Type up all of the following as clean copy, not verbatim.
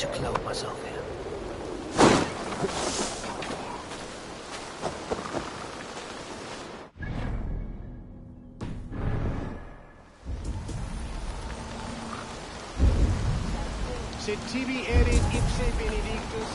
to clothe myself here. Sed tibi erit ipse benedictus.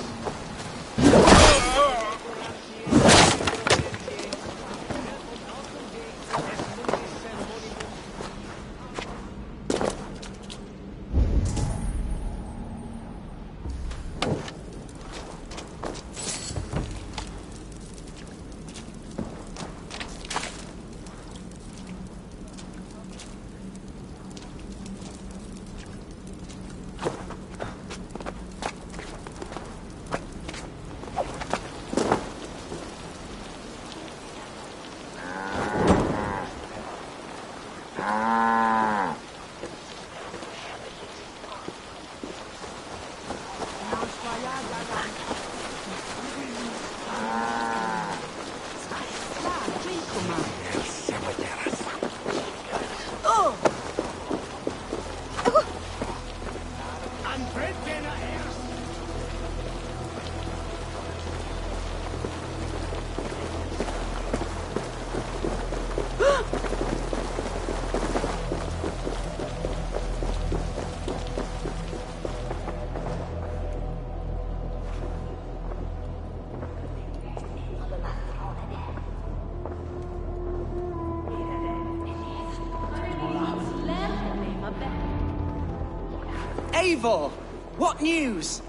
Eivor! What news?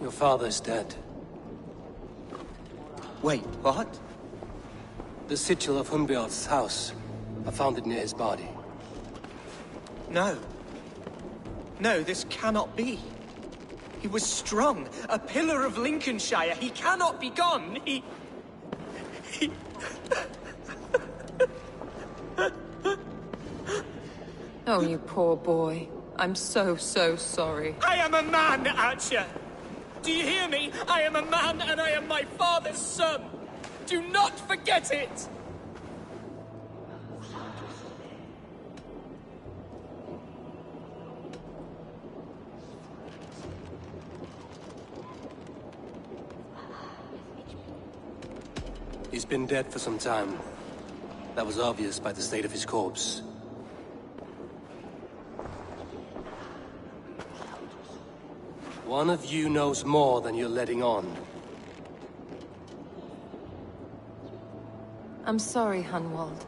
Your father's dead. Wait, what? The sigil of Hunbjorn's house. I found it near his body. No. No, this cannot be. He was strong, a pillar of Lincolnshire. He cannot be gone. He... Oh, you poor boy. I'm so sorry. I am a man, Archer! Do you hear me? I am a man and I am my father's son! Do not forget it! He's been dead for some time. That was obvious by the state of his corpse. One of you knows more than you're letting on. I'm sorry, Hunwald.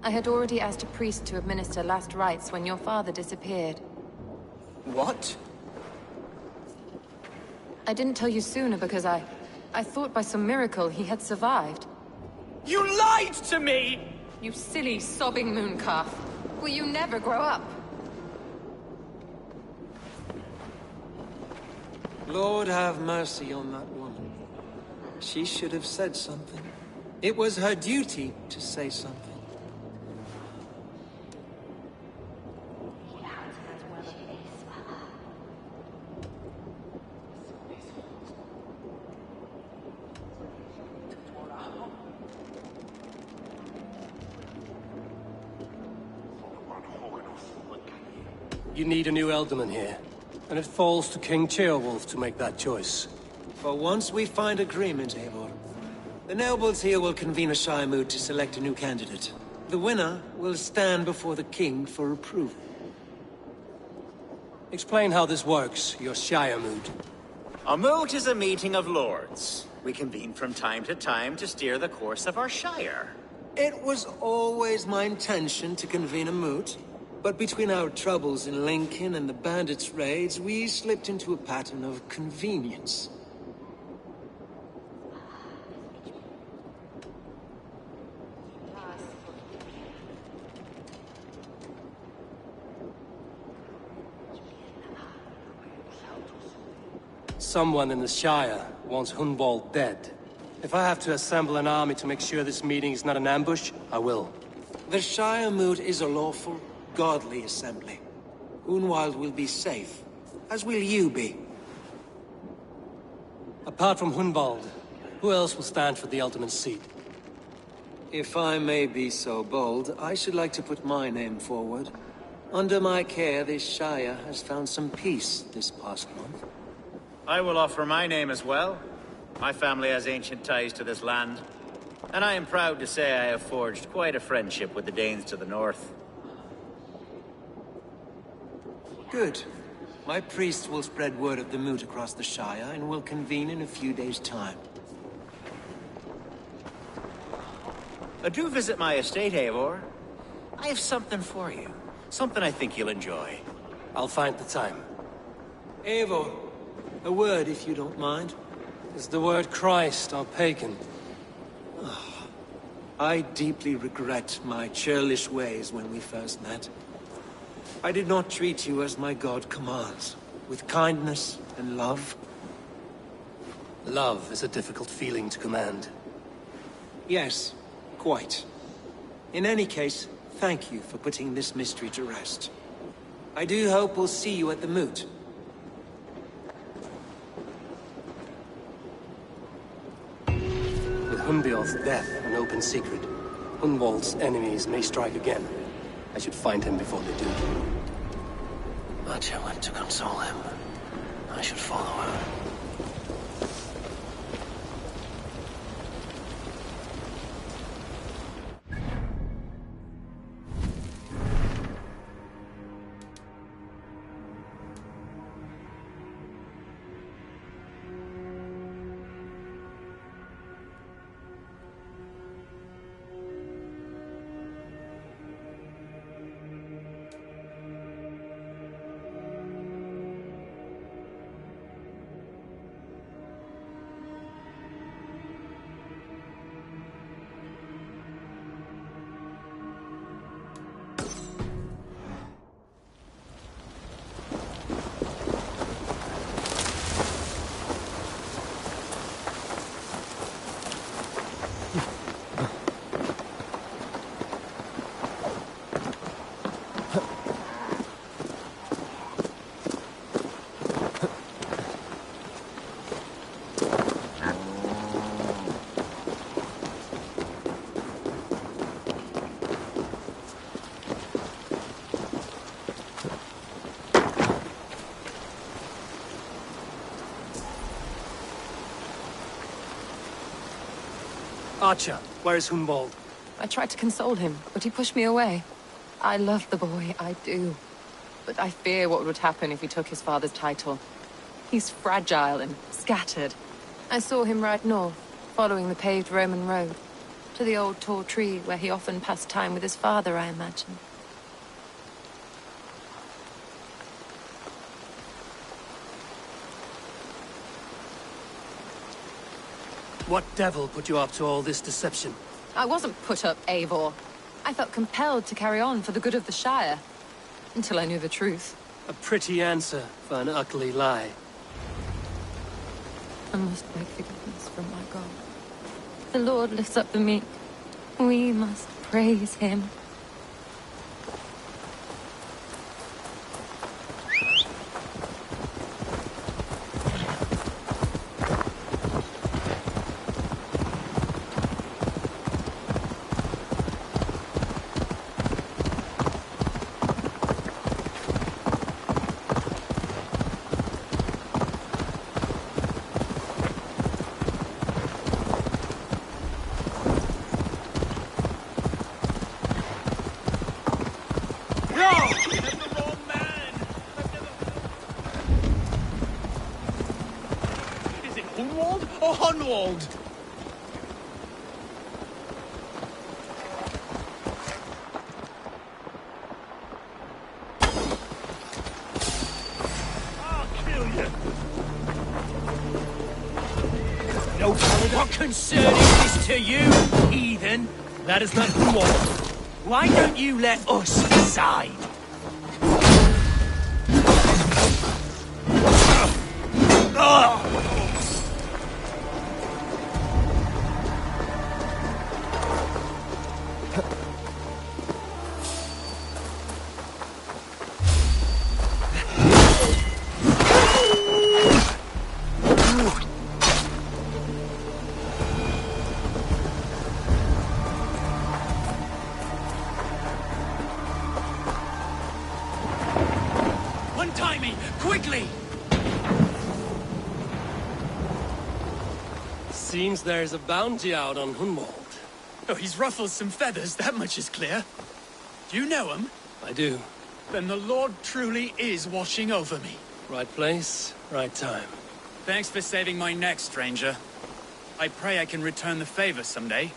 I had already asked a priest to administer last rites when your father disappeared. What? I didn't tell you sooner because I thought by some miracle he had survived. You lied to me! You silly, sobbing mooncalf. Will you never grow up? Lord have mercy on that woman. She should have said something. It was her duty to say something. You need a new alderman here, and it falls to King Ceolwulf to make that choice. For once we find agreement, Eivor. The nobles here will convene a Shire moot to select a new candidate. The winner will stand before the king for approval. Explain how this works, your Shire moot. A moot is a meeting of lords. We convene from time to time to steer the course of our shire. It was always my intention to convene a moot, but between our troubles in Lincoln and the bandits' raids, we slipped into a pattern of convenience. Someone in the Shire wants Hunwald dead. If I have to assemble an army to make sure this meeting is not an ambush, I will. The Shire moot is a lawful, godly assembly. Hunwald will be safe, as will you be. Apart from Hunwald, who else will stand for the ultimate seat? If I may be so bold, I should like to put my name forward. Under my care, this Shire has found some peace this past month. I will offer my name as well. My family has ancient ties to this land. And I am proud to say I have forged quite a friendship with the Danes to the north. Good. My priests will spread word of the moot across the Shire and will convene in a few days' time. Do visit my estate, Eivor. I have something for you. Something I think you'll enjoy. I'll find the time. Eivor, a word if you don't mind. Is the word Christ or pagan? I deeply regret my churlish ways when we first met. I did not treat you as my god commands, with kindness and love. Love is a difficult feeling to command. Yes, quite. In any case, thank you for putting this mystery to rest. I do hope we'll see you at the moot. With Hunbjorn's death an open secret, Hunwald's enemies may strike again. I should find him before they do. Archer went to console him. I should follow her. Archer, where is Hunwald? I tried to console him, but he pushed me away. I love the boy, I do. But I fear what would happen if he took his father's title. He's fragile and scattered. I saw him ride north, following the paved Roman road. To the old tall tree where he often passed time with his father, I imagine. What devil put you up to all this deception? I wasn't put up, Eivor. I felt compelled to carry on for the good of the Shire. Until I knew the truth. A pretty answer for an ugly lie. I must beg forgiveness from my God. The Lord lifts up the meek. We must praise him. or Hunwald? I'll kill you. No, what concern is this to you, heathen? That is not Hunwald. Why don't you let us decide? untie me! Quickly! Seems there's a bounty out on Hunwald. Oh, he's ruffled some feathers, that much is clear. Do you know him? I do. Then the Lord truly is watching over me. Right place, right time. Thanks for saving my neck, stranger. I pray I can return the favor someday.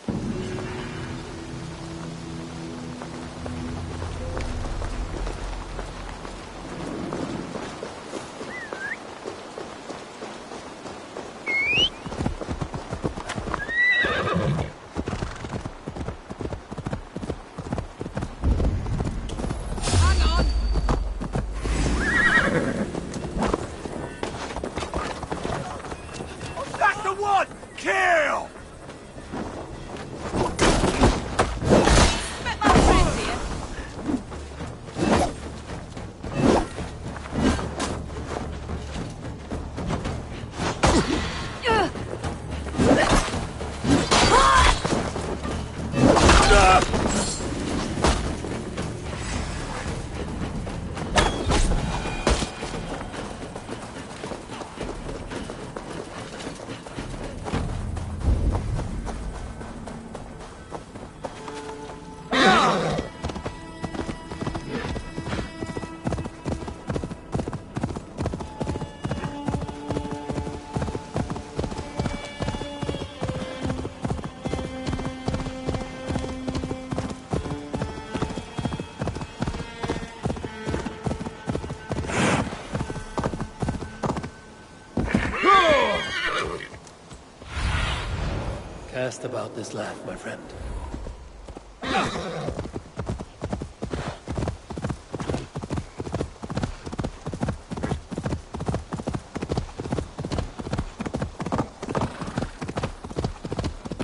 Cast about this land, my friend.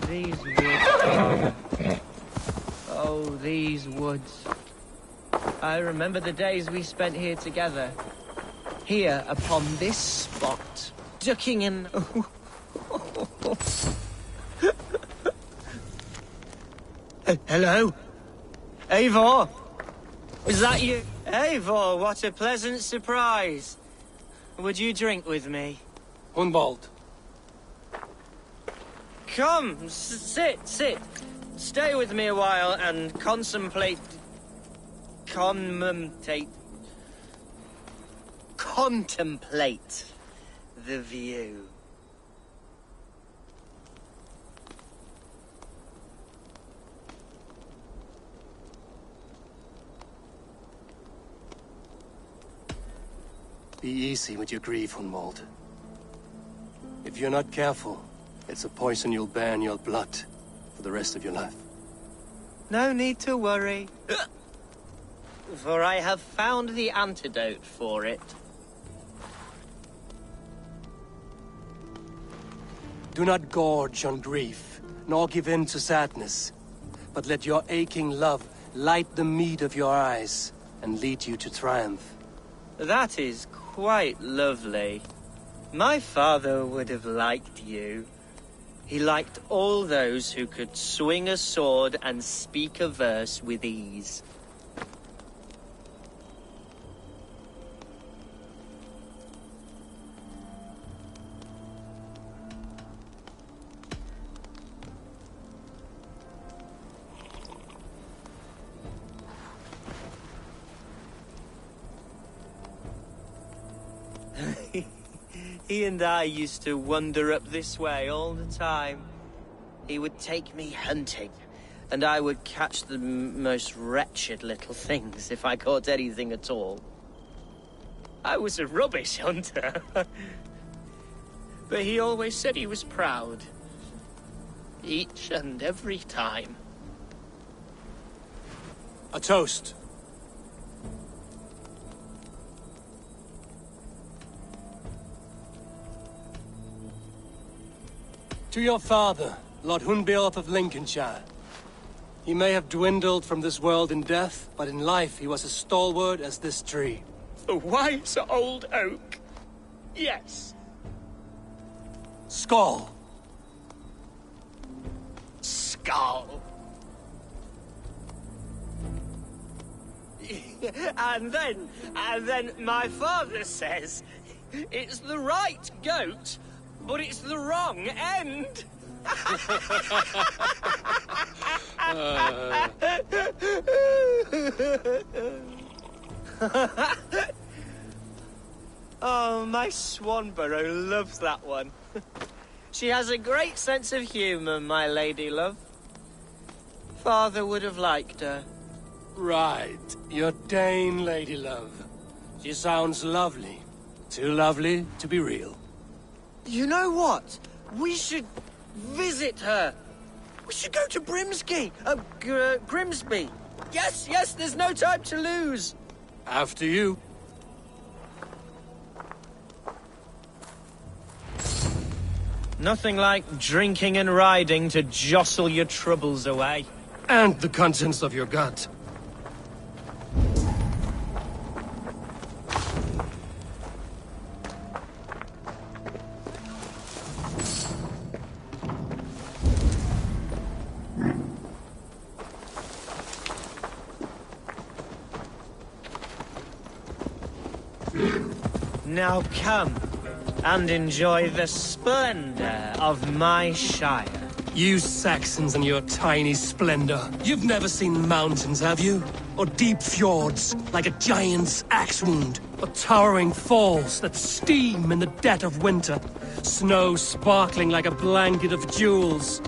These woods. Oh, these woods. I remember the days we spent here together. Here, upon this spot. Ducking in... Hello? Eivor? Is that you? Eivor, what a pleasant surprise. Would you drink with me? Hunwald. Come, sit. Stay with me a while and contemplate the view. Be easy with your grief, Hunwald. If you're not careful, it's a poison you'll bear in your blood for the rest of your life. No need to worry. For I have found the antidote for it. Do not gorge on grief, nor give in to sadness, but let your aching love light the mead of your eyes and lead you to triumph. That is quite lovely. My father would have liked you. He liked all those who could swing a sword and speak a verse with ease. He and I used to wander up this way all the time. He would take me hunting, and I would catch the most wretched little things if I caught anything at all. I was a rubbish hunter. But he always said he was proud. Each and every time. A toast. To your father, Lord Hunbeorth of Lincolnshire. He may have dwindled from this world in death, but in life he was as stalwart as this tree. A wise old oak. Yes. Skull. Skull. And then my father says, it's the right goat, but it's the wrong end. Oh, my Swanborough loves that one. She has a great sense of humour, my lady love. Father would have liked her. Right. Your Dane lady love. She sounds lovely. Too lovely to be real. You know what? We should visit her. We should go to Grimsby. Yes, there's no time to lose. After you. Nothing like drinking and riding to jostle your troubles away. And the contents of your gut. Now come and enjoy the splendor of my shire. You Saxons and your tiny splendor. You've never seen mountains, have you? Or deep fjords, like a giant's axe wound. Or towering falls that steam in the dead of winter. Snow sparkling like a blanket of jewels.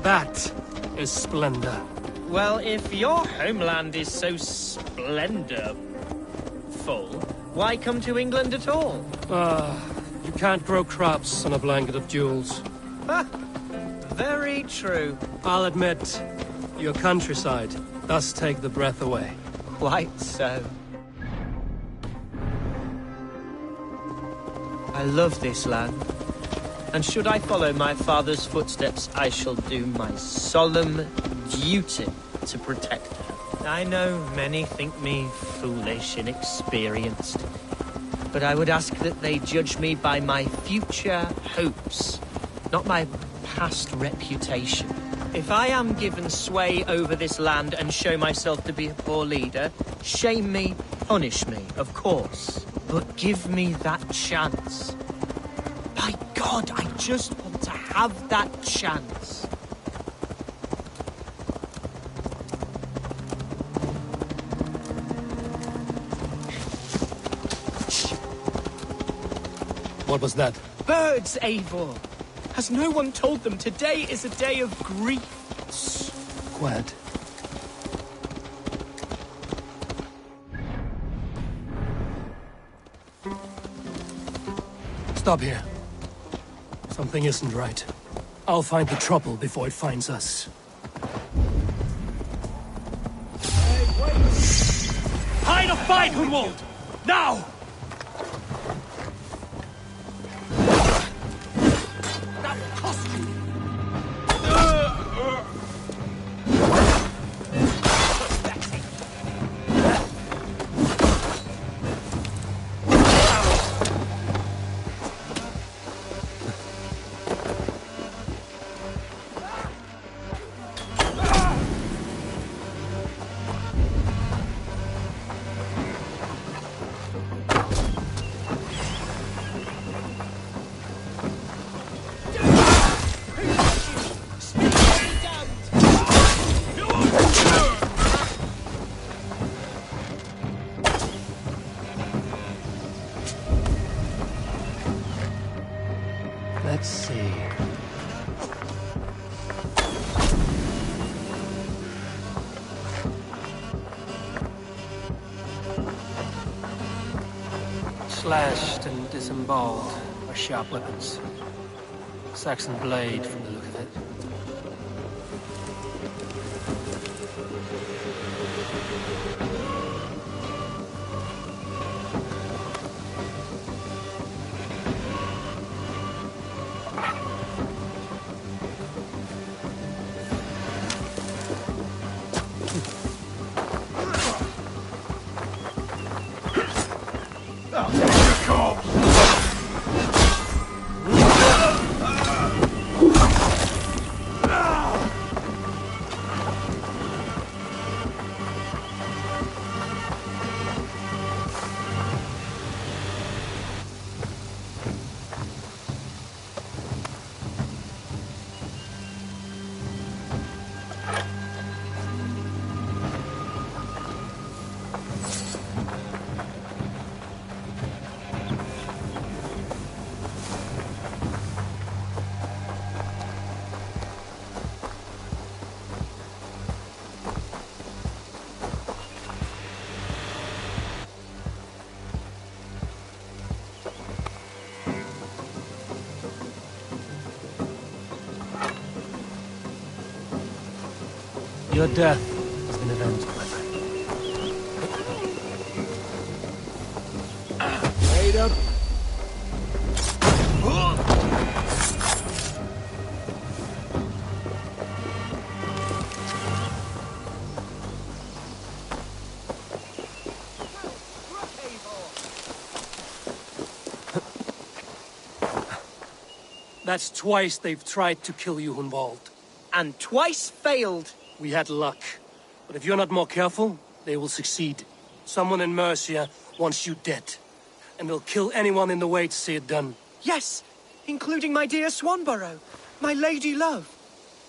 That is splendor. Well, if your homeland is so splendorful, why come to England at all? You can't grow crops on a blanket of jewels. Very true. I'll admit, your countryside does take the breath away. Quite so. I love this land. And should I follow my father's footsteps, I shall do my solemn duty to protect her. I know many think me foolish, inexperienced, but I would ask that they judge me by my future hopes, not my past reputation. If I am given sway over this land and show myself to be a poor leader, shame me, punish me, of course, but give me that chance. By God, I just want to have that chance. What was that? Birds, Eivor! Has no one told them today is a day of grief? Quiet. Stop here. Something isn't right. I'll find the trouble before it finds us. Hide or fight, Hunwald! Now! Let's see. Slashed and disemboweled are sharp weapons. Saxon blade from the look of it. Your death has been avenged, my friend. Wait up. That's twice they've tried to kill you, Hunwald. And twice failed. We had luck. But if you're not more careful, they will succeed. Someone in Mercia wants you dead. And they'll kill anyone in the way to see it done. Yes, including my dear Swanborough, my lady love.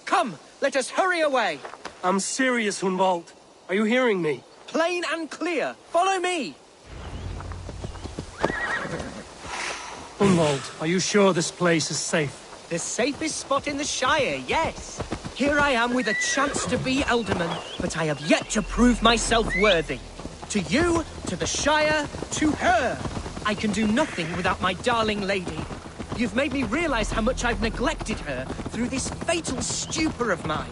Come, let us hurry away. I'm serious, Hunwald. Are you hearing me? Plain and clear. Follow me. Hunwald, are you sure this place is safe? The safest spot in the Shire, yes. Here I am with a chance to be Alderman, but I have yet to prove myself worthy. To you, to the Shire, to her. I can do nothing without my darling lady. You've made me realize how much I've neglected her through this fatal stupor of mine.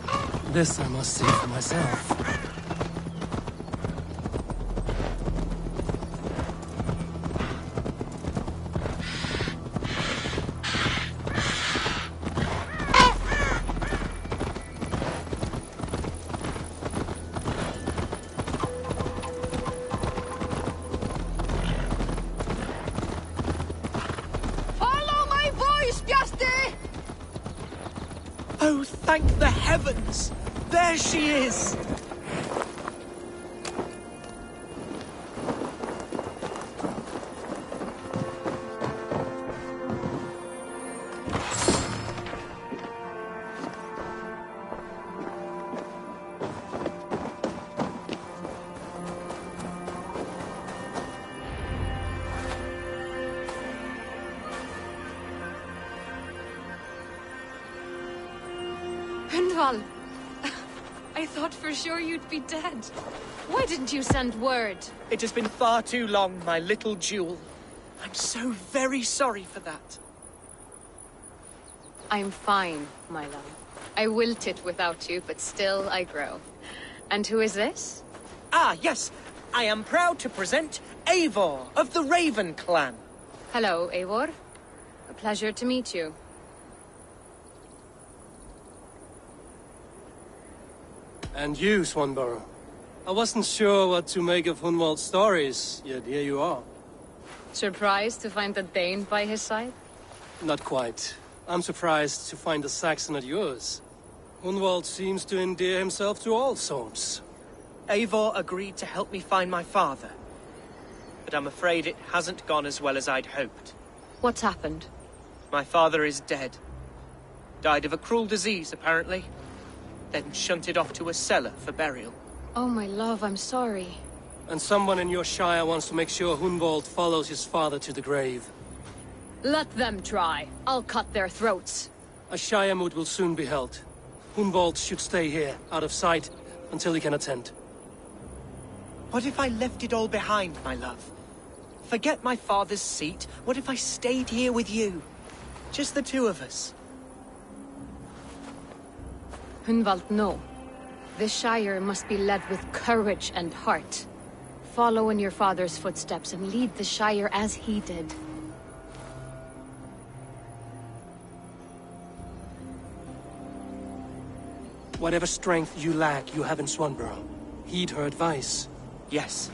This I must see for myself. Oh, thank the heavens! There she is! Hunwald, I thought for sure you'd be dead. Why didn't you send word? It has been far too long, my little jewel. I'm so very sorry for that. I'm fine, my love. I wilted without you, but still I grow. And who is this? Ah, yes. I am proud to present Eivor of the Raven clan. Hello, Eivor. A pleasure to meet you. And you, Swanborough. I wasn't sure what to make of Hunwald's stories, yet here you are. Surprised to find a Dane by his side? Not quite. I'm surprised to find a Saxon at yours. Hunwald seems to endear himself to all sorts. Eivor agreed to help me find my father. But I'm afraid it hasn't gone as well as I'd hoped. What's happened? My father is dead. Died of a cruel disease, apparently. Then shunted off to a cellar for burial. Oh, my love, I'm sorry. And someone in your shire wants to make sure Hunwald follows his father to the grave. Let them try. I'll cut their throats. A shire moot will soon be held. Hunwald should stay here, out of sight, until he can attend. What if I left it all behind, my love? Forget my father's seat. What if I stayed here with you? Just the two of us. Hunwald, no. This Shire must be led with courage and heart. Follow in your father's footsteps and lead the Shire as he did. Whatever strength you lack, you have in Swanborough. Heed her advice. Yes.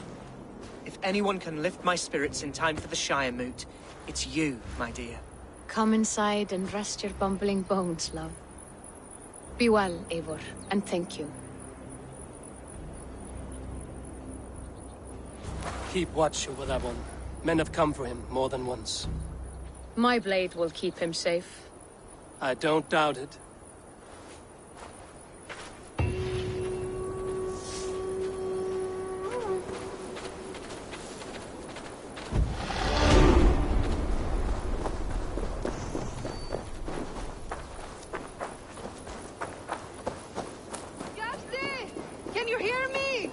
If anyone can lift my spirits in time for the Shire moot, it's you, my dear. Come inside and rest your bumbling bones, love. Be well, Eivor, and thank you. Keep watch over that one. Men have come for him more than once. My blade will keep him safe. I don't doubt it. Can you hear me?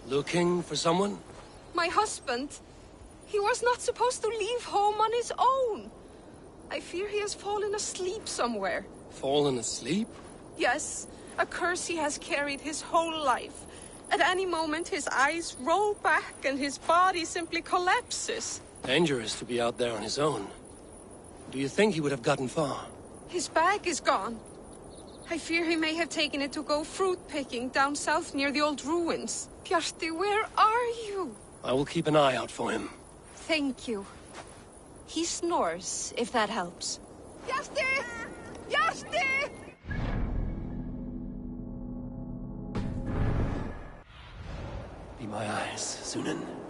Looking for someone? My husband. He was not supposed to leave home on his own. I fear he has fallen asleep somewhere. Fallen asleep? Yes, a curse he has carried his whole life. At any moment, his eyes roll back and his body simply collapses. Dangerous to be out there on his own. Do you think he would have gotten far? His bag is gone. I fear he may have taken it to go fruit picking down south near the old ruins. Bjarti, where are you? I will keep an eye out for him. Thank you. He snores, if that helps. Bjarti! Bjarti! Be my eyes, Sunan.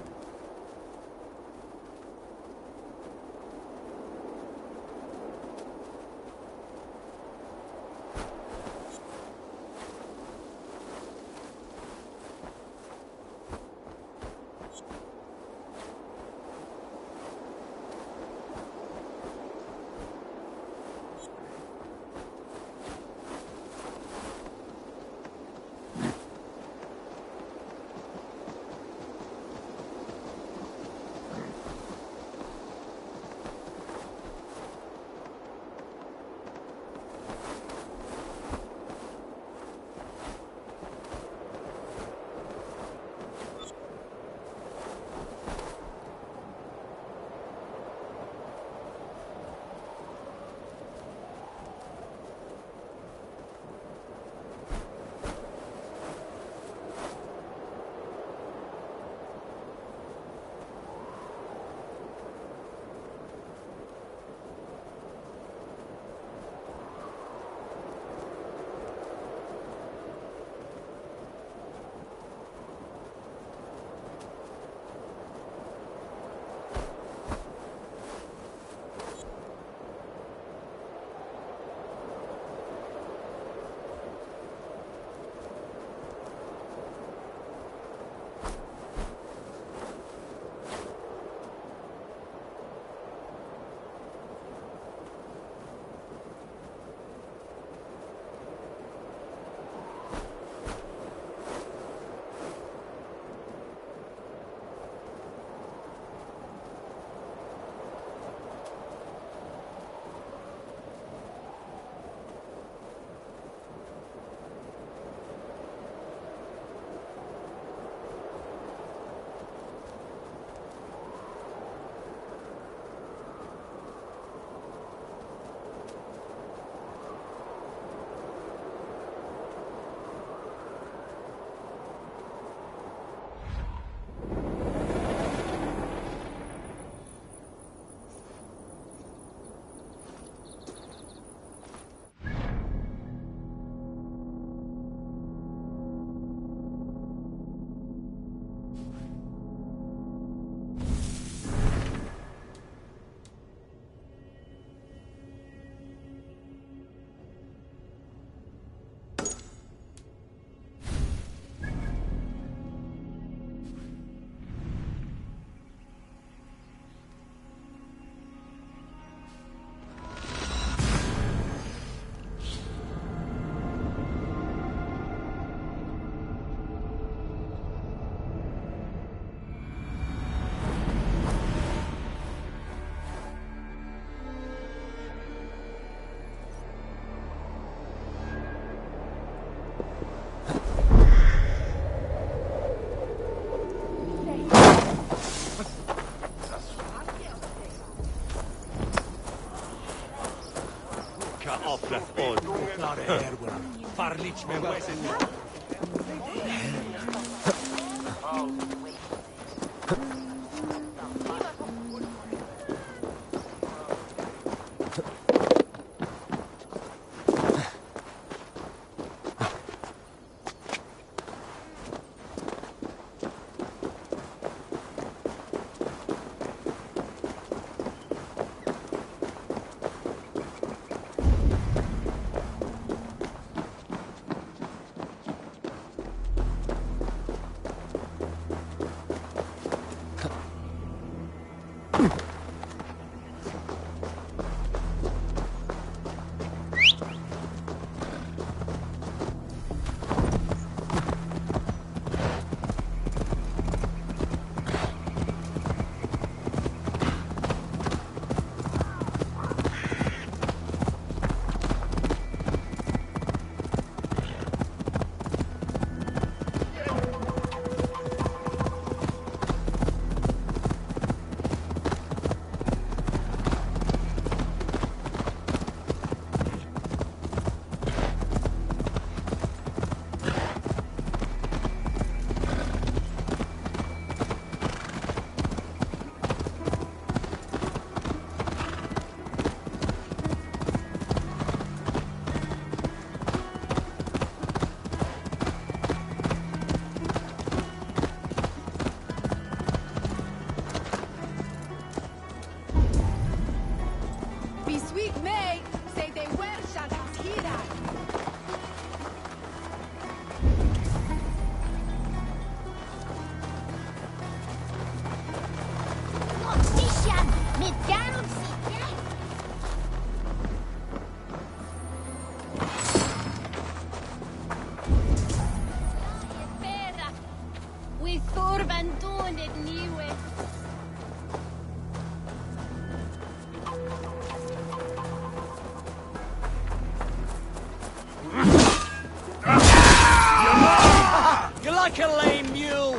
You're like a lame mule.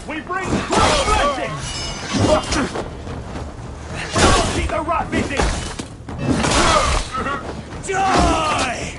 We bring blessings! Keep the rat busy! Die!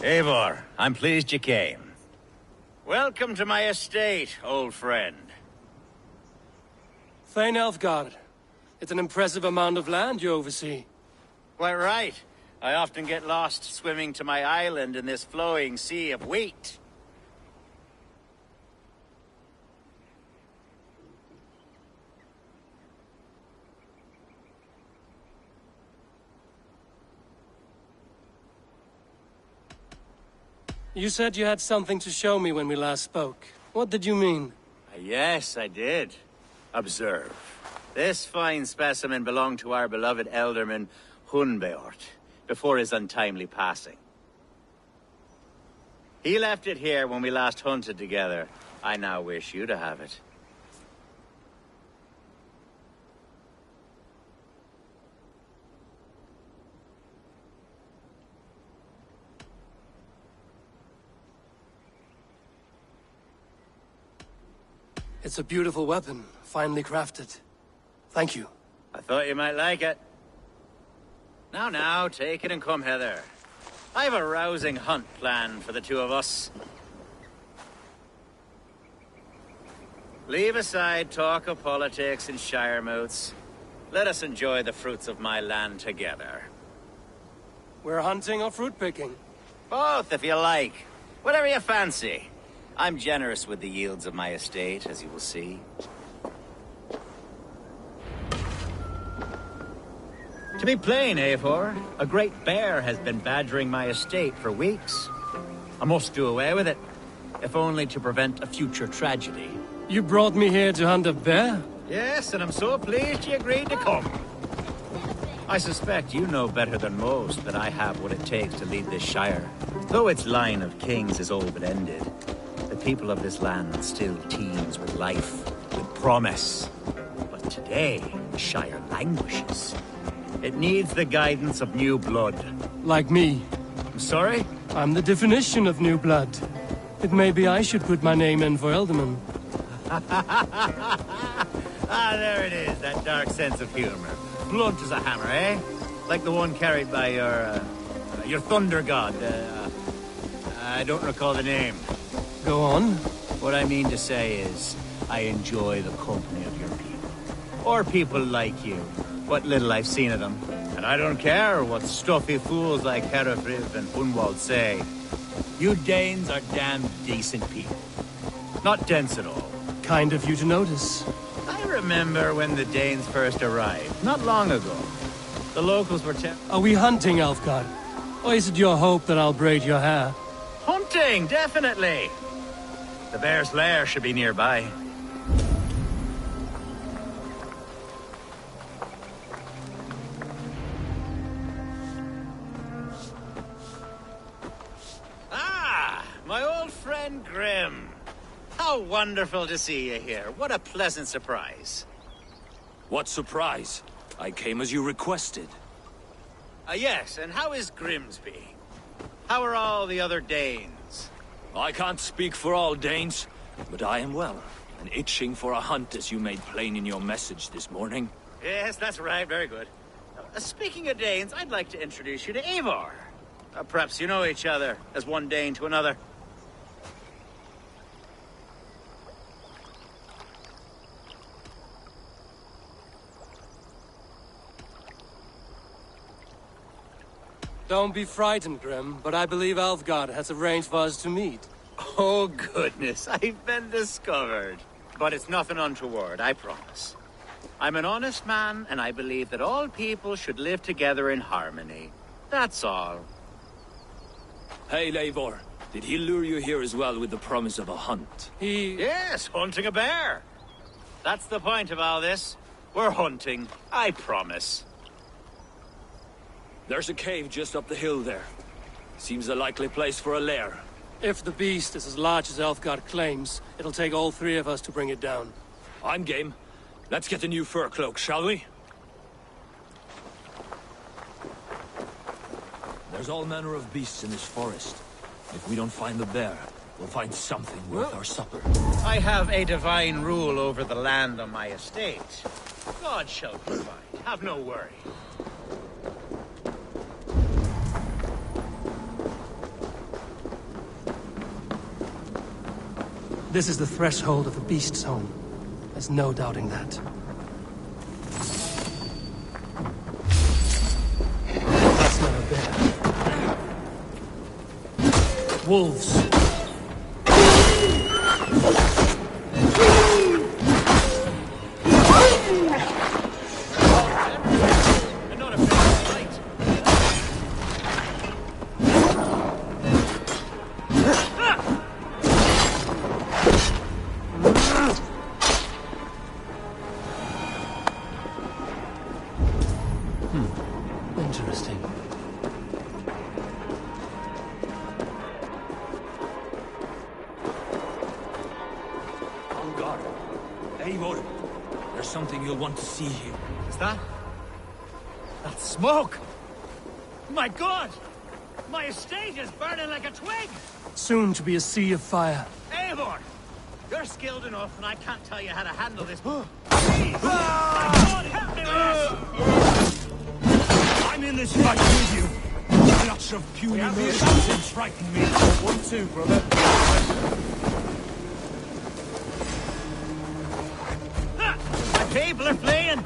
Eivor, I'm pleased you came. Welcome to my estate, old friend. Thane Elfgard. It's an impressive amount of land you oversee. Quite right. I often get lost swimming to my island in this flowing sea of wheat. You said you had something to show me when we last spoke. What did you mean? Yes, I did. Observe. This fine specimen belonged to our beloved elderman, Hunbeort, before his untimely passing. He left it here when we last hunted together. I now wish you to have it. It's a beautiful weapon, finely crafted. Thank you. I thought you might like it. Now, take it and come hither. I've a rousing hunt planned for the two of us. Leave aside talk of politics and shire moats. Let us enjoy the fruits of my land together. We're hunting or fruit picking? Both, if you like. Whatever you fancy. I'm generous with the yields of my estate, as you will see. To be plain, Eivor, a great bear has been badgering my estate for weeks. I must do away with it, if only to prevent a future tragedy. You brought me here to hunt a bear? Yes, and I'm so pleased you agreed to come. I suspect you know better than most that I have what it takes to lead this shire. Though its line of kings is all but ended, the people of this land still teems with life, with promise. But today, the shire languishes. It needs the guidance of new blood. Like me. I'm sorry? I'm the definition of new blood. It may be I should put my name in for Elderman. Ah, there it is, that dark sense of humor. Blunt as a hammer, eh? Like the one carried by your thunder god. I don't recall the name. Go on. What I mean to say is, I enjoy the company of your people. Or people like you. What little I've seen of them. And I don't care what stuffy fools like Herefriv and Hunwald say. You Danes are damn decent people. Not dense at all. Kind of you to notice. I remember when the Danes first arrived, not long ago. The locals were Are we hunting, Elfgard? Or is it your hope that I'll braid your hair? Hunting, definitely! The bear's lair should be nearby. Ah, my old friend Grim. How wonderful to see you here. What a pleasant surprise. What surprise? I came as you requested. Yes, and how is Grimsby? How are all the other Danes? I can't speak for all Danes, but I am well, and itching for a hunt as you made plain in your message this morning. Yes, that's right. Very good. Speaking of Danes, I'd like to introduce you to Eivor. Perhaps you know each other, as one Dane to another. Don't be frightened, Grim, but I believe Alfgard has arranged for us to meet. Oh, goodness, I've been discovered. But it's nothing untoward, I promise. I'm an honest man, and I believe that all people should live together in harmony. That's all. Hey, Eivor. Did he lure you here as well with the promise of a hunt? Yes, hunting a bear. That's the point of all this. We're hunting, I promise. There's a cave just up the hill there. Seems a likely place for a lair. If the beast is as large as Elfgard claims, it'll take all three of us to bring it down. I'm game. Let's get a new fur cloak, shall we? There's all manner of beasts in this forest. If we don't find the bear, we'll find something worth our supper. I have a divine rule over the land on my estate. God shall provide. Have no worry. This is the threshold of the beast's home. There's no doubting that. That's not a bear. Wolves. Interesting. On guard. Eivor, there's something you'll want to see here. Is that? That's smoke! My God! My estate is burning like a twig! Soon to be a sea of fire. Eivor! You're skilled enough, and I can't tell you how to handle this. Please! My God, help me with this! I'm in this fight with you. Lots of puny mercenaries frighten me. 1-2, brother. My people are fleeing!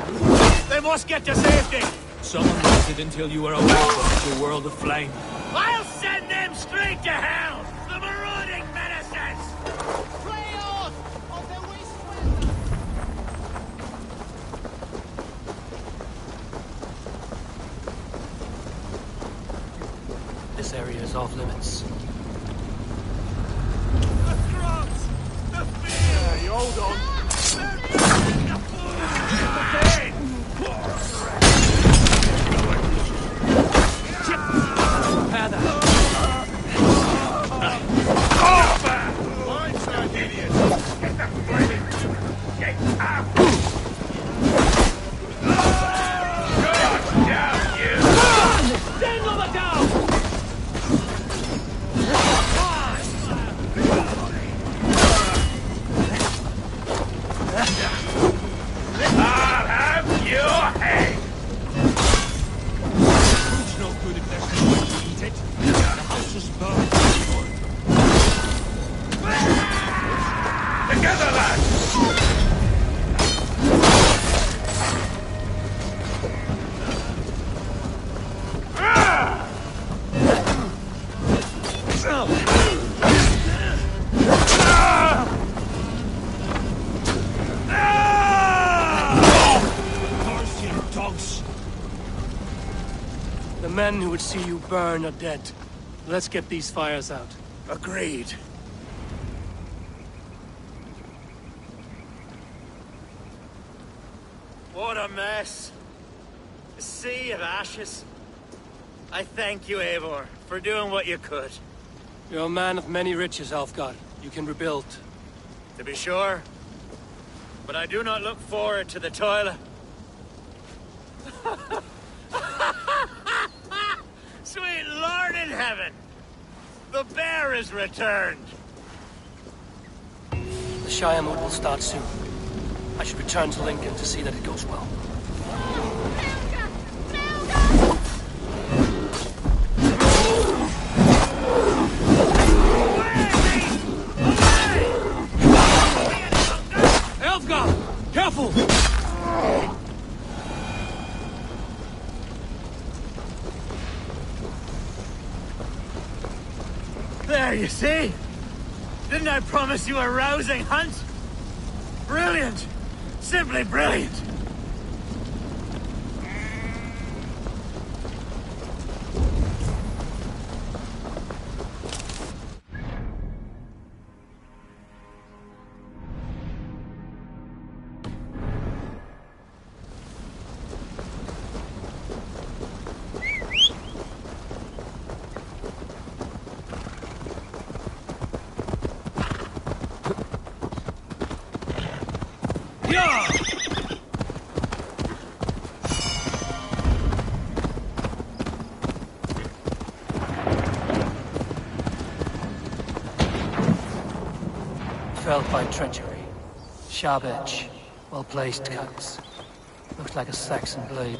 They must get to safety! Someone waited until you were away from your world of flame. I'll send them straight to hell! The marauding menaces! Play on! On their way This area is off limits. The crops! The fear! You hold on. The men who would see you burn are dead. Let's get these fires out. Agreed. What a mess. A sea of ashes. I thank you, Eivor, for doing what you could. You're a man of many riches, Alfgard. You can rebuild. to be sure. But I do not look forward to the toil. Sweet Lord in heaven! The bear is returned! The Shire moot will start soon. I should return to Lincoln to see that it goes well. Elfgar! Careful! There, you see? Didn't I promise you a rousing hunt? Brilliant! Simply brilliant! Felled by treachery. Sharp edge. Well-placed cuts. Looks like a Saxon blade.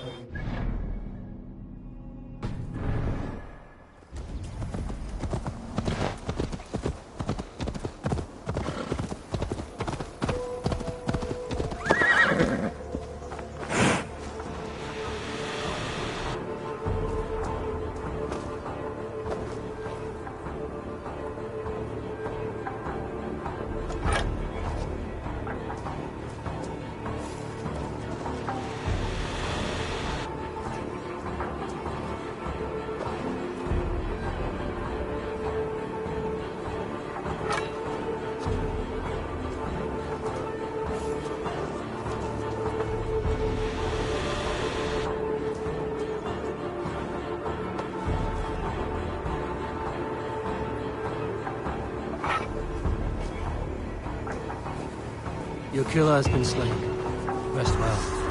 Your killer has been slain. Rest well, friend.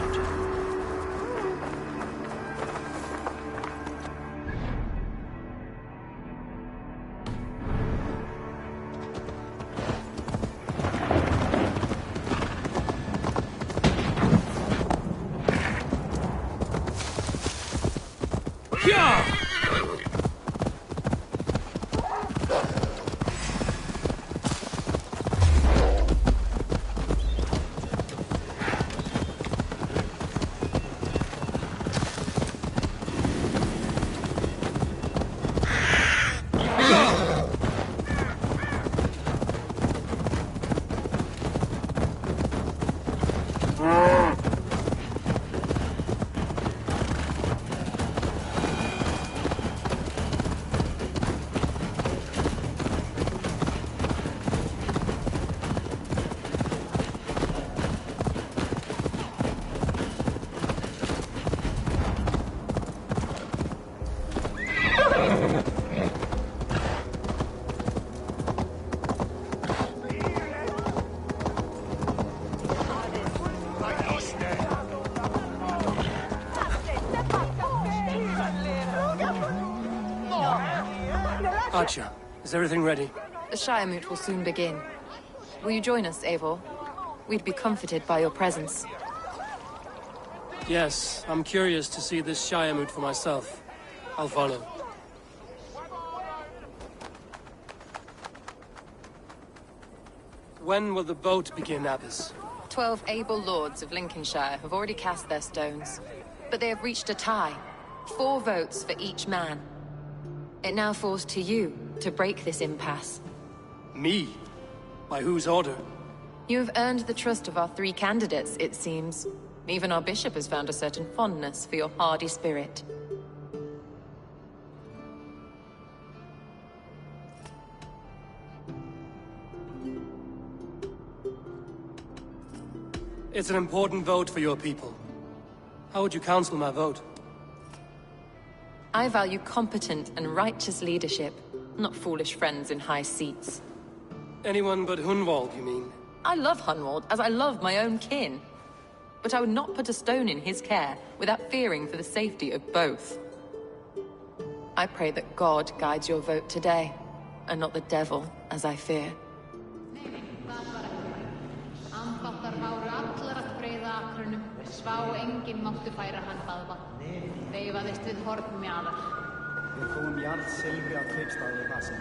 Archer, is everything ready? The Shire moot will soon begin. Will you join us, Eivor? We'd be comforted by your presence. Yes, I'm curious to see this Shire moot for myself. I'll follow. When will the vote begin, Abbess? 12 able lords of Lincolnshire have already cast their stones, but they have reached a tie. 4 votes for each man. It now falls to you to break this impasse. Me? By whose order? You have earned the trust of our 3 candidates, it seems. Even our bishop has found a certain fondness for your hardy spirit. It's an important vote for your people. How would you counsel my vote? I value competent and righteous leadership, not foolish friends in high seats. Anyone but Hunwald, you mean? I love Hunwald as I love my own kin. But I would not put a stone in his care without fearing for the safety of both. I pray that God guides your vote today, and not the devil, as I fear. Við fóum jarðsilfri á kaupstaði í basin.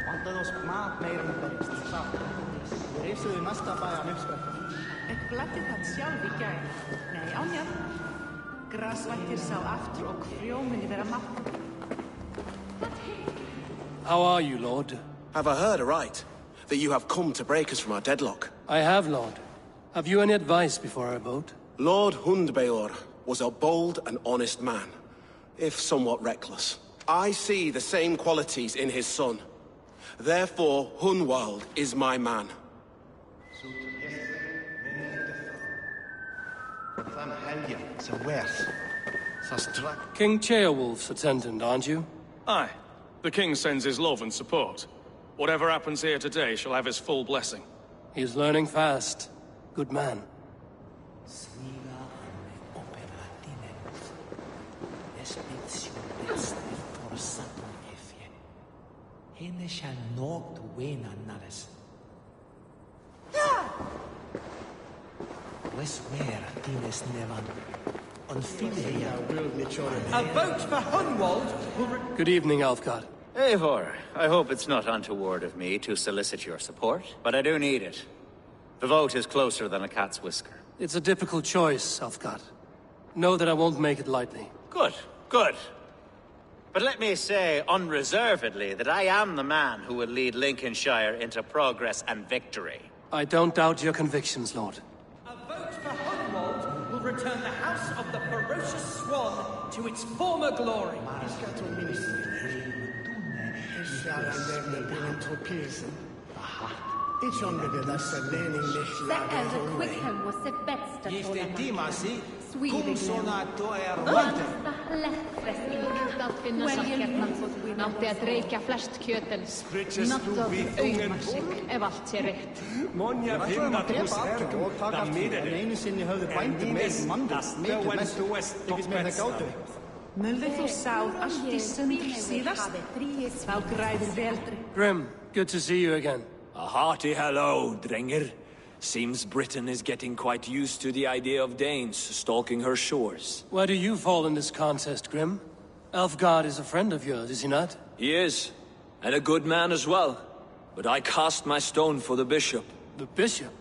Vantaði oss mat meira en bergst. Við reysuðu næsta bæjan uppsprettum. Ek gladdi það sjálf í gær. Nei, ánjað. Grasvættir sá aftur og frjóminni vera matt. How are you, Lord? Have I heard aright? That you have come to break us from our deadlock? I have, Lord. Have you any advice before our vote? Lord Hundbeor was a bold and honest man, if somewhat reckless. I see the same qualities in his son. Therefore, Hunwald is my man. King Ceolwulf's attendant, aren't you? Aye. The king sends his love and support. Whatever happens here today shall have his full blessing. He's learning fast. Good man. A vote for Hunwald will... Good evening, Alfgard. Eivor, I hope it's not untoward of me to solicit your support, but I do need it. The vote is closer than a cat's whisker. It's a difficult choice, Alfgard. Know that I won't make it lightly. Good, good. But let me say unreservedly that I am the man who will lead Lincolnshire into progress and victory. I don't doubt your convictions, Lord. A vote for Hunwald will return the House of the Ferocious Swan to its former glory. Nátti að reykja flest kjötin. Náttúr auðmar sig ef allt sé rétt. Monja finna hús ergum, það miður. Einu sinni höfðu bændur með mann, mikið mest, ekki með það gátu. Mulðu þú sáð allt í sundur síðast? Þá græður vel. Grim, good to see you again. A hearty hello, Drengr. Seems Britain is getting quite used to the idea of Danes stalking her shores. Where do you fall in this contest, Grim? Alfgard is a friend of yours, is he not? He is, and a good man as well. But I cast my stone for the bishop. The bishop?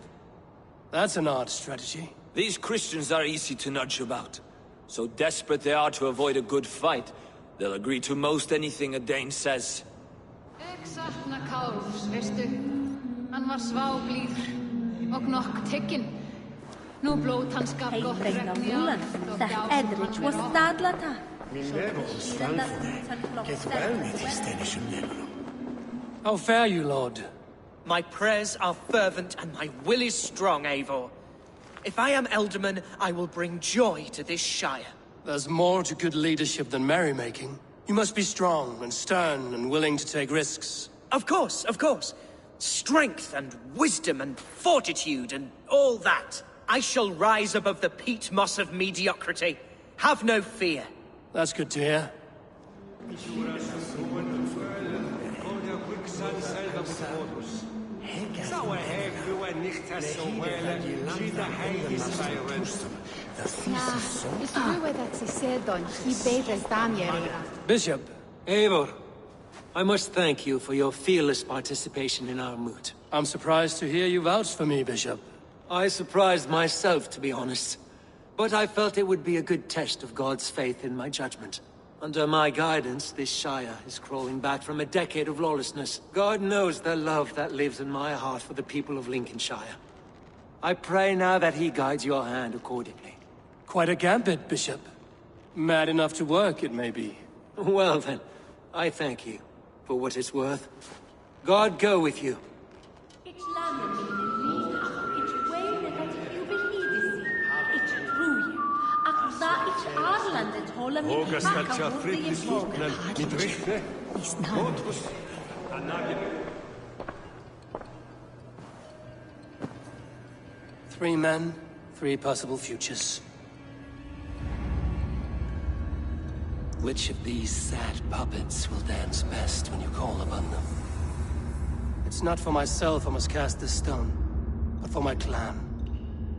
That's an odd strategy. These Christians are easy to nudge about. So desperate they are to avoid a good fight, they'll agree to most anything a Dane says. Ek sakna Kálfs, veistu. Hann var sváblíður og nokk tekinn. Nú blóð hans gaf gott regn í allt og Edrich was stadlata. How fare you, Lord? My prayers are fervent and my will is strong, Eivor. If I am Elderman, I will bring joy to this Shire. There's more to good leadership than merrymaking. You must be strong and stern and willing to take risks. Of course, of course. Strength and wisdom and fortitude and all that. I shall rise above the peat moss of mediocrity. Have no fear. That's good to hear. Bishop. Eivor, I must thank you for your fearless participation in our moot. I'm surprised to hear you vouch for me, Bishop. I surprised myself, to be honest. But I felt it would be a good test of God's faith in my judgment. Under my guidance, this Shire is crawling back from a decade of lawlessness. God knows the love that lives in my heart for the people of Lincolnshire. I pray now that he guides your hand accordingly. Quite a gambit, Bishop. Mad enough to work, it may be. Well then, I thank you for what it's worth. God go with you. 3 men, 3 possible futures. Which of these sad puppets will dance best when you call upon them? It's not for myself I must cast this stone, but for my clan.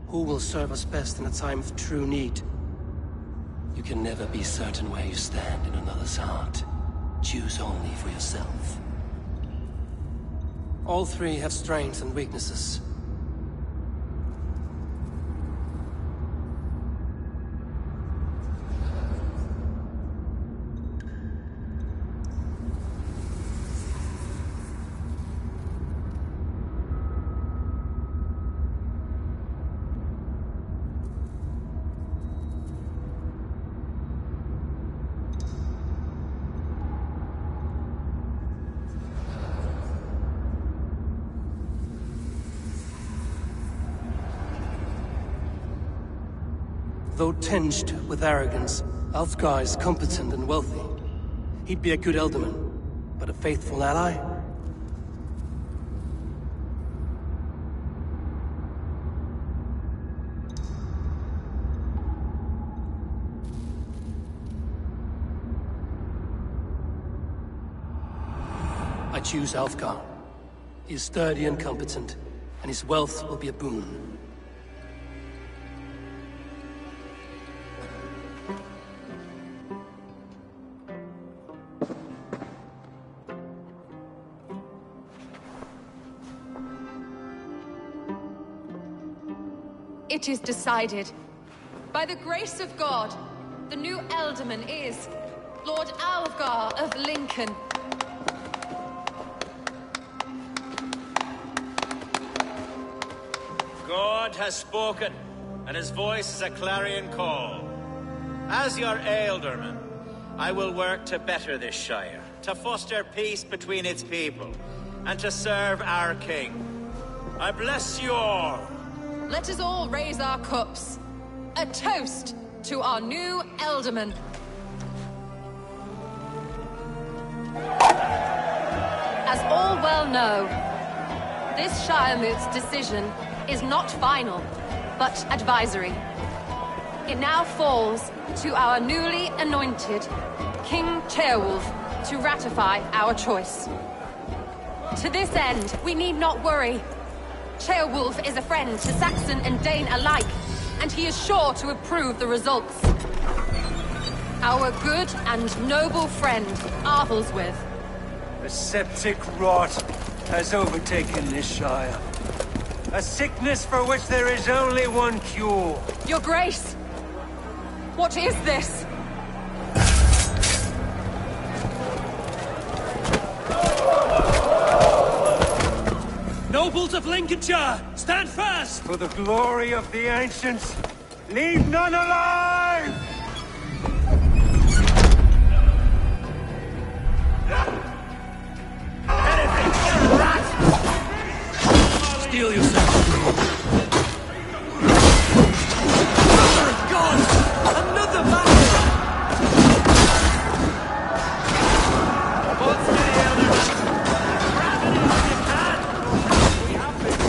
Who will serve us best in a time of true need? You can never be certain where you stand in another's heart. Choose only for yourself. All 3 have strengths and weaknesses. Though tinged with arrogance, Alfgar is competent and wealthy. He'd be a good Elderman, but a faithful ally? I choose Alfgar. He is sturdy and competent, and his wealth will be a boon. It is decided. By the grace of God, the new Elderman is Lord Alfgar of Lincoln. God has spoken, and his voice is a clarion call. As your Ealdorman, I will work to better this Shire, to foster peace between its people, and to serve our king. I bless you all. Let us all raise our cups. A toast to our new Elderman. As all well know, this Shiremoot's decision is not final, but advisory. It now falls to our newly anointed King Ceolwulf to ratify our choice. To this end, we need not worry. Ceolwulf is a friend to Saxon and Dane alike, and he is sure to approve the results. Our good and noble friend, Arthelswith. The septic rot has overtaken this Shire. A sickness for which there is only one cure. Your Grace! What is this? Nobles of Lincolnshire, stand fast! For the glory of the ancients, leave none alive! Steel yourself. God! Another battle! What's the other? Grab it if you can! We have been.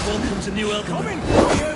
Welcome to New Elkham. Coming for you!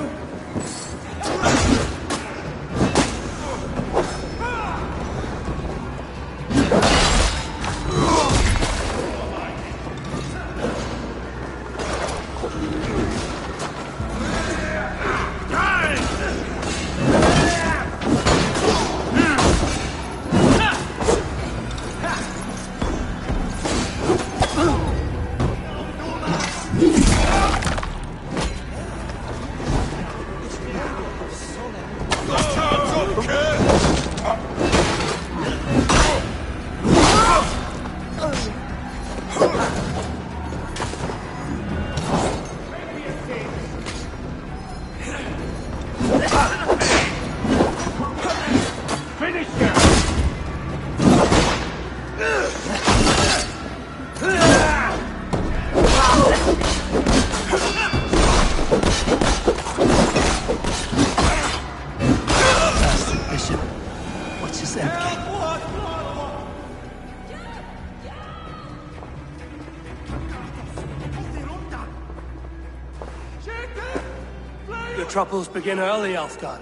Your troubles begin early, Alfgar.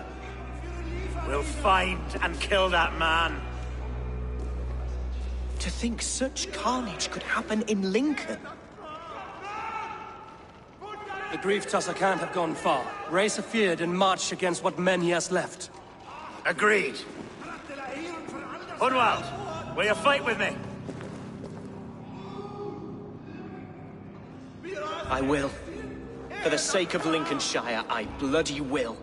We'll find and kill that man. To think such carnage could happen in Lincoln. The grief tusser can't have gone far. Raise a feared and march against what men he has left. Agreed. Hunwald, will you fight with me? I will. For the sake of Lincolnshire, I bloody will.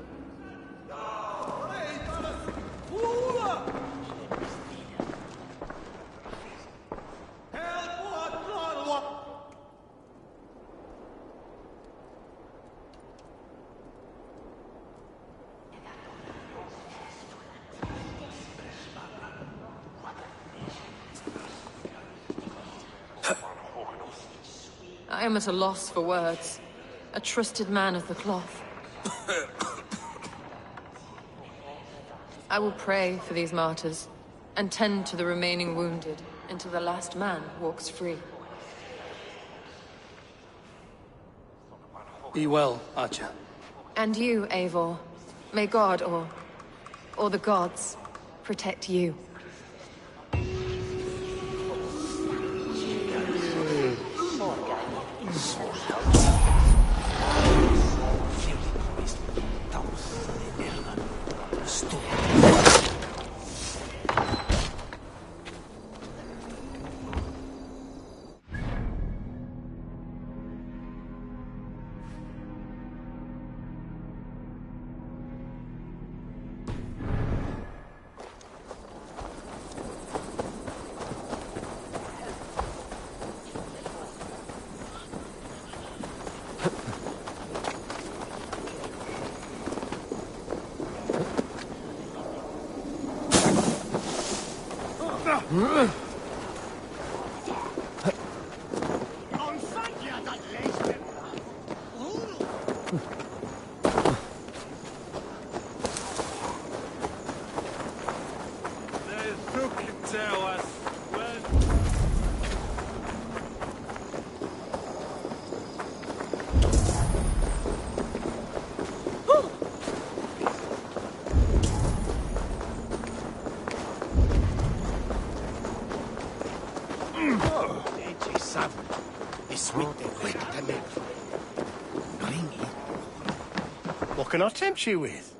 I am at a loss for words. A trusted man of the cloth. I will pray for these martyrs, and tend to the remaining wounded, until the last man walks free. Be well, Archer. And you, Eivor. May God, or the gods, protect you. What can I tempt you with?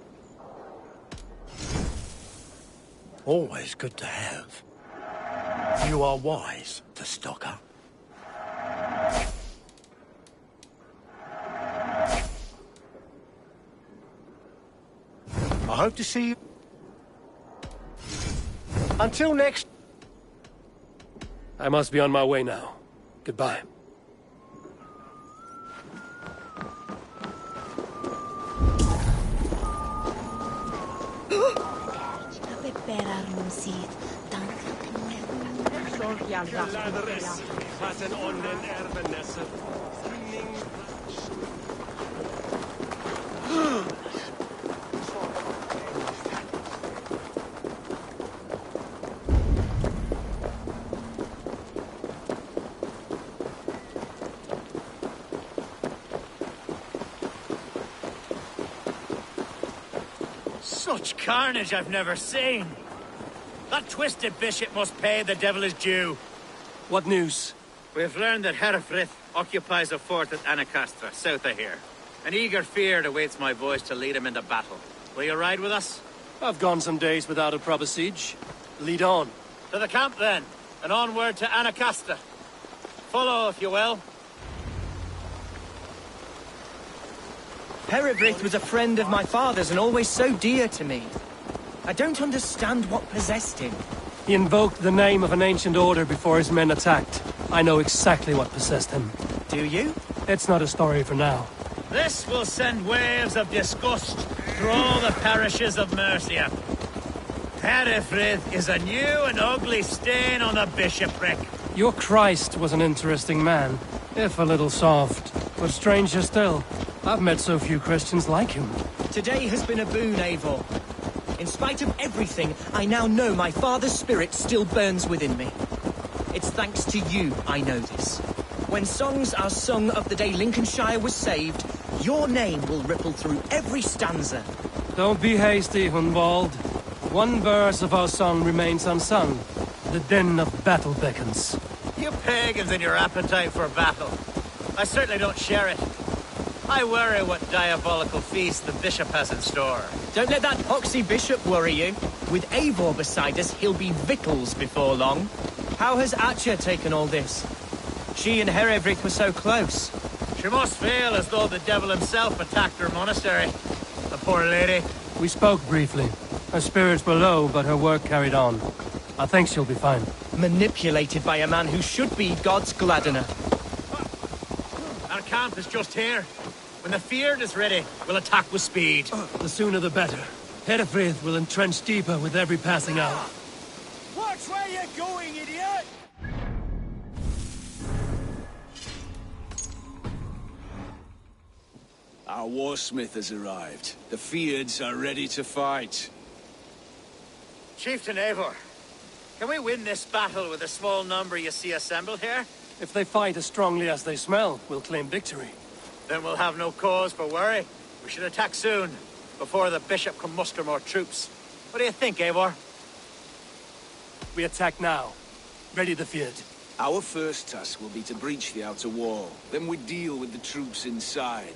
Always good to have. You are wise to stock up. I hope to see you. Until next. I must be on my way now. Goodbye. Such carnage I've never seen. That twisted bishop must pay the devil his due. What news? We've learned that Herefrith occupies a fort at Anacastra, south of here. An eager fear awaits my boys to lead him into battle. Will you ride with us? I've gone some days without a proper siege. Lead on. To the camp, then, and onward to Anacastra. Follow, if you will. Herefrith was a friend of my father's and always so dear to me. I don't understand what possessed him. He invoked the name of an ancient order before his men attacked. I know exactly what possessed him. Do you? It's not a story for now. This will send waves of disgust through all the parishes of Mercia. Herefrith is a new and ugly stain on the bishopric. Your Christ was an interesting man, if a little soft. But stranger still, I've met so few Christians like him. Today has been a boon, Eivor. In spite of everything, I now know my father's spirit still burns within me. It's thanks to you I know this. When songs are sung of the day Lincolnshire was saved, Your name will ripple through every stanza. Don't be hasty, Hunwald. One verse of our song remains unsung. The din of battle beckons. You pagans and your appetite for battle. I certainly don't share it. I worry what diabolical feast the bishop has in store. Don't let that poxy bishop worry you. With Eivor beside us, he'll be victuals before long. How has Atcha taken all this? She and Herevrik were so close. She must feel as though the devil himself attacked her monastery. The poor lady. We spoke briefly. Her spirits were low, but her work carried on. I think she'll be fine. Manipulated by a man who should be God's gladdener. Our camp is just here. When the Feared is ready, we'll attack with speed. The sooner the better. Herefrith will entrench deeper with every passing hour. Watch where you're going, idiot! Our warsmith has arrived. The Feards are ready to fight. Chieftain Eivor, can we win this battle with the small number you see assembled here? If they fight as strongly as they smell, we'll claim victory. Then we'll have no cause for worry. We should attack soon, before the bishop can muster more troops. What do you think, Eivor? We attack now. Ready the Feared. Our first task will be to breach the outer wall. Then we deal with the troops inside.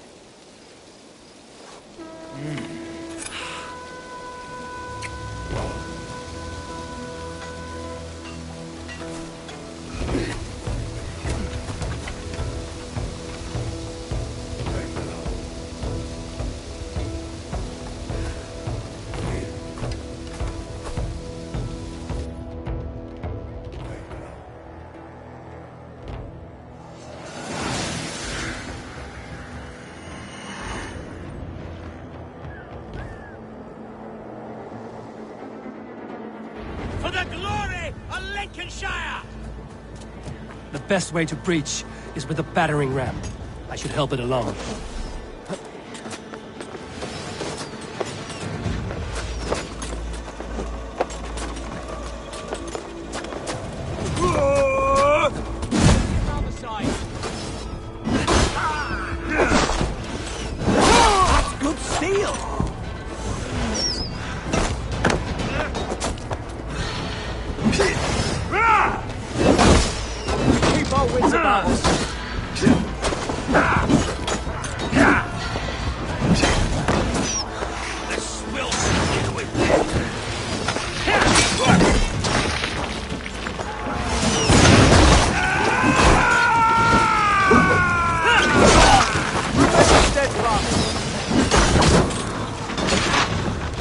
For the glory of Lincolnshire! The best way to breach is with a battering ram. I should help it along. That's good steel! Keep our wits about us. This will begin with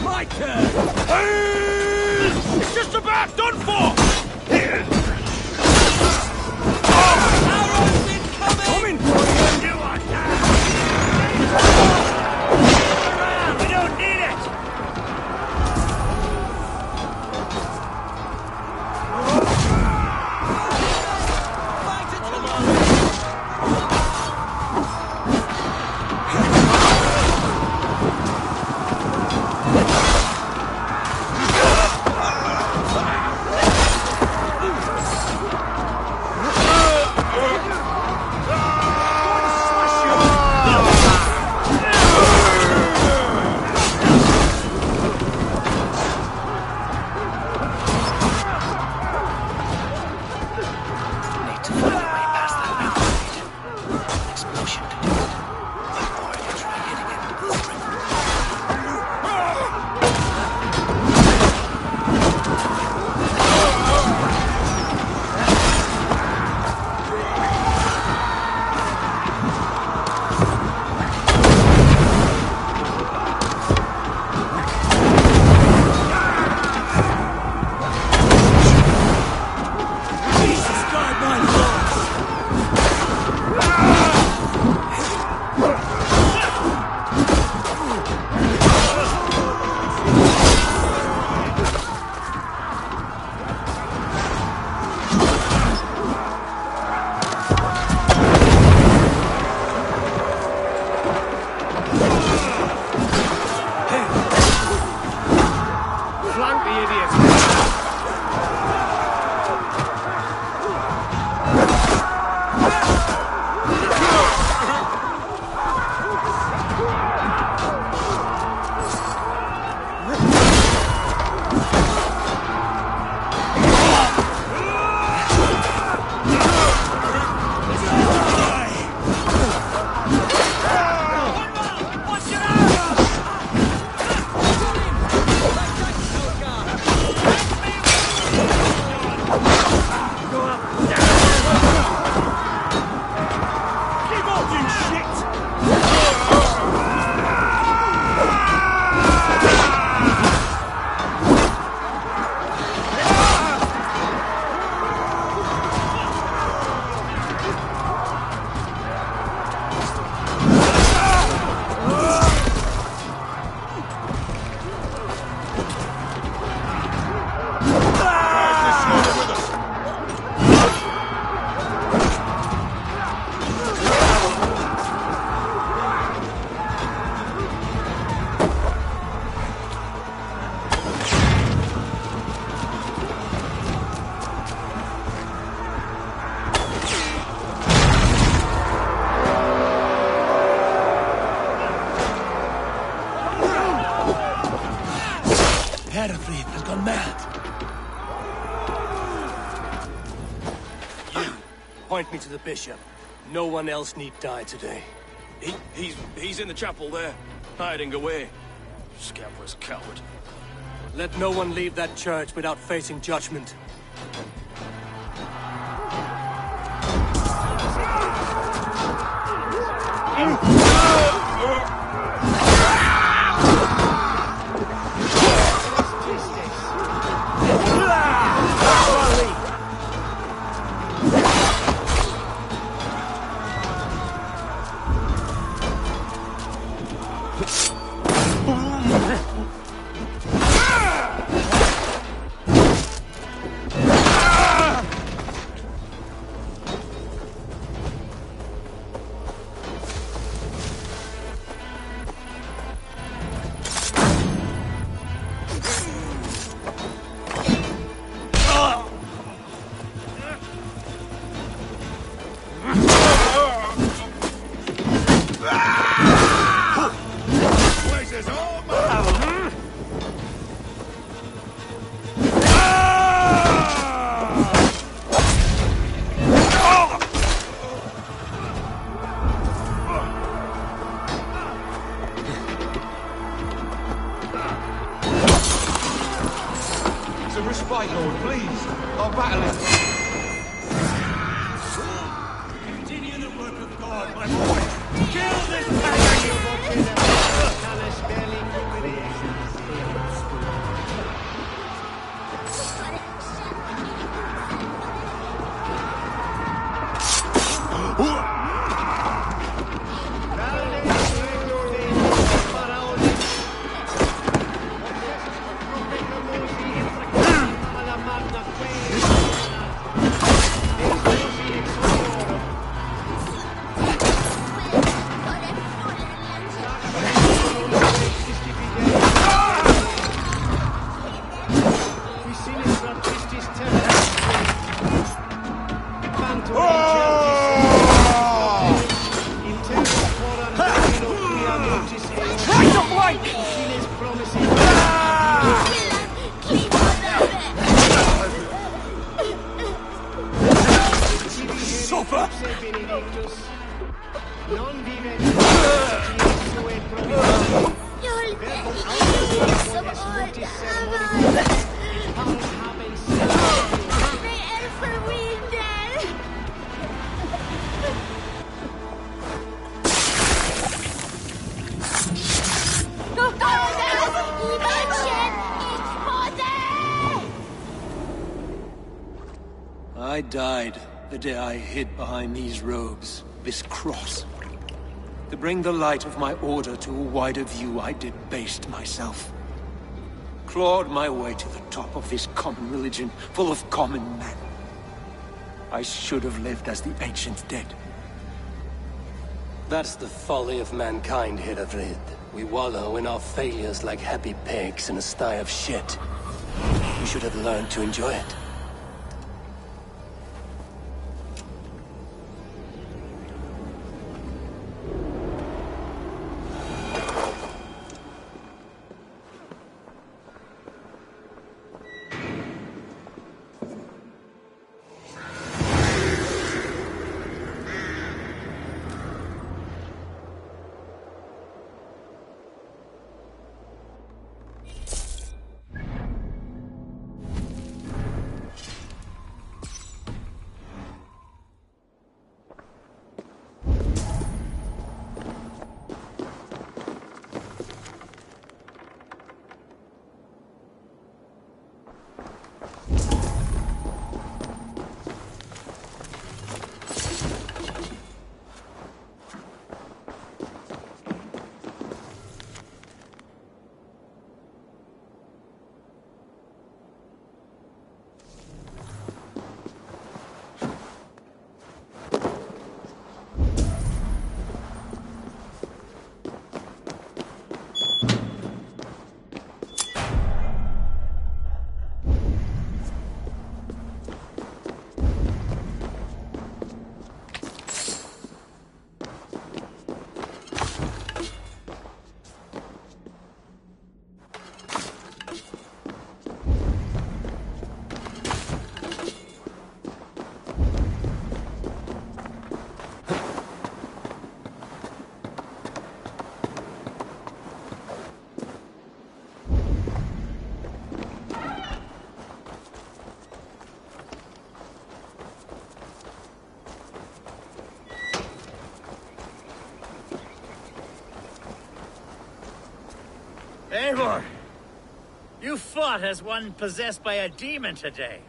My turn! It's just about done for! Coming for you! You are Around! We don't need it! Herefried has gone mad. You, point me to the bishop. No one else need die today. He's in the chapel there, hiding away. Scabrous coward. Let no one leave that church without facing judgment. Respite, Lord, please. Our battle is... Continue the work of God, my boy. Kill this pagan! I died the day I hid behind these robes, this cross. To bring the light of my order to a wider view, I debased myself. Clawed my way to the top of this common religion, full of common men. I should have lived as the ancient dead. That's the folly of mankind, Herefried. We wallow in our failures like happy pigs in a sty of shit. You should have learned to enjoy it. Eivor! You fought as one possessed by a demon today.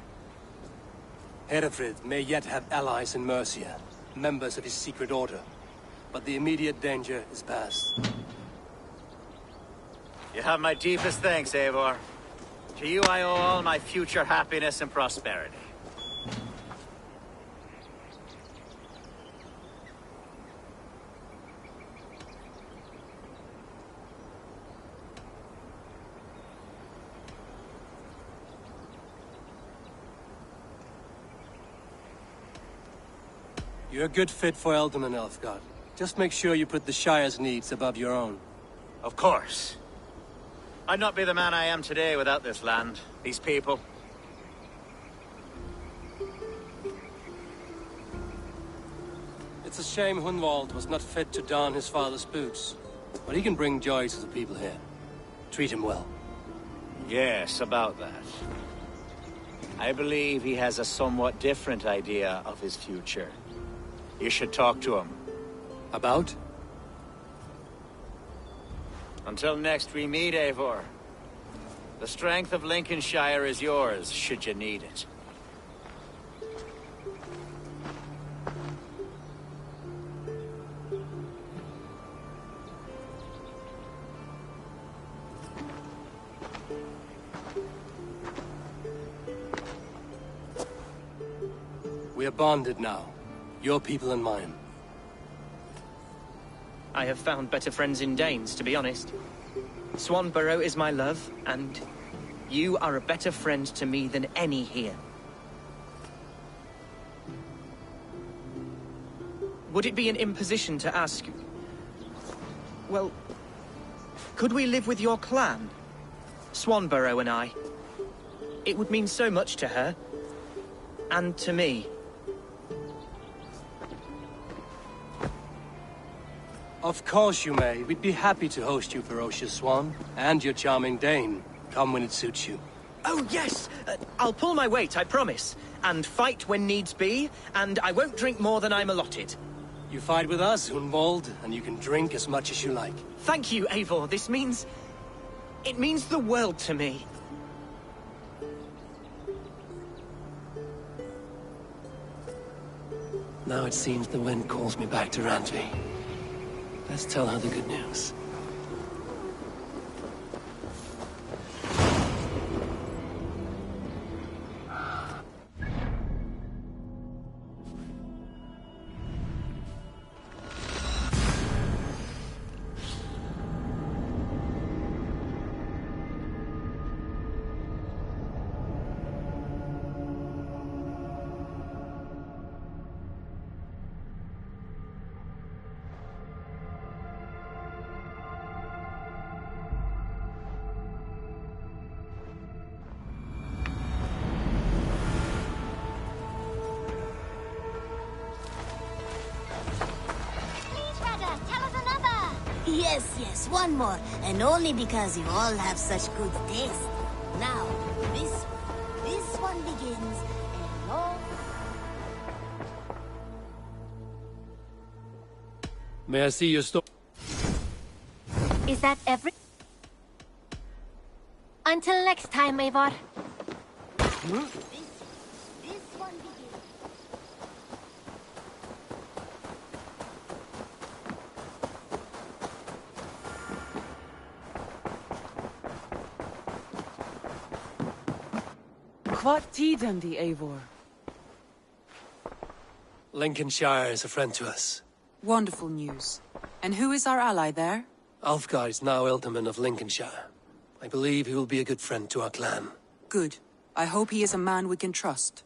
Herefrid may yet have allies in Mercia, members of his secret order. But the immediate danger is past. You have my deepest thanks, Eivor. To you I owe all my future happiness and prosperity. You're a good fit for Eldon and Elfgard. Just make sure you put the Shire's needs above your own. Of course. I'd not be the man I am today without this land, these people. It's a shame Hunwald was not fit to don his father's boots. But he can bring joy to the people here. Treat him well. Yes, about that. I believe he has a somewhat different idea of his future. You should talk to him. About? Until next we meet, Eivor. The strength of Lincolnshire is yours, should you need it. We are bonded now. Your people and mine. I have found better friends in Danes, to be honest. Swanborough is my love, and you are a better friend to me than any here. Would it be an imposition to ask... Well, could we live with your clan? Swanborough and I. It would mean so much to her. And to me. Of course you may. We'd be happy to host you, ferocious Swan. And your charming Dane. Come when it suits you. Oh, yes! I'll pull my weight, I promise. And fight when needs be, and I won't drink more than I'm allotted. You fight with us, Hunwald, and you can drink as much as you like. Thank you, Eivor. This means... it means the world to me. Now it seems the wind calls me back to Randvi. Let's tell her the good news. Yes, one more. And only because you all have such good taste. Now, this one begins a long... May I see your store? Is that every... Until next time, Eivor. This one begins... What tíðindi the Eivor? Lincolnshire is a friend to us. Wonderful news. And who is our ally there? Alfgar is now Ealdorman of Lincolnshire. I believe he will be a good friend to our clan. Good. I hope he is a man we can trust.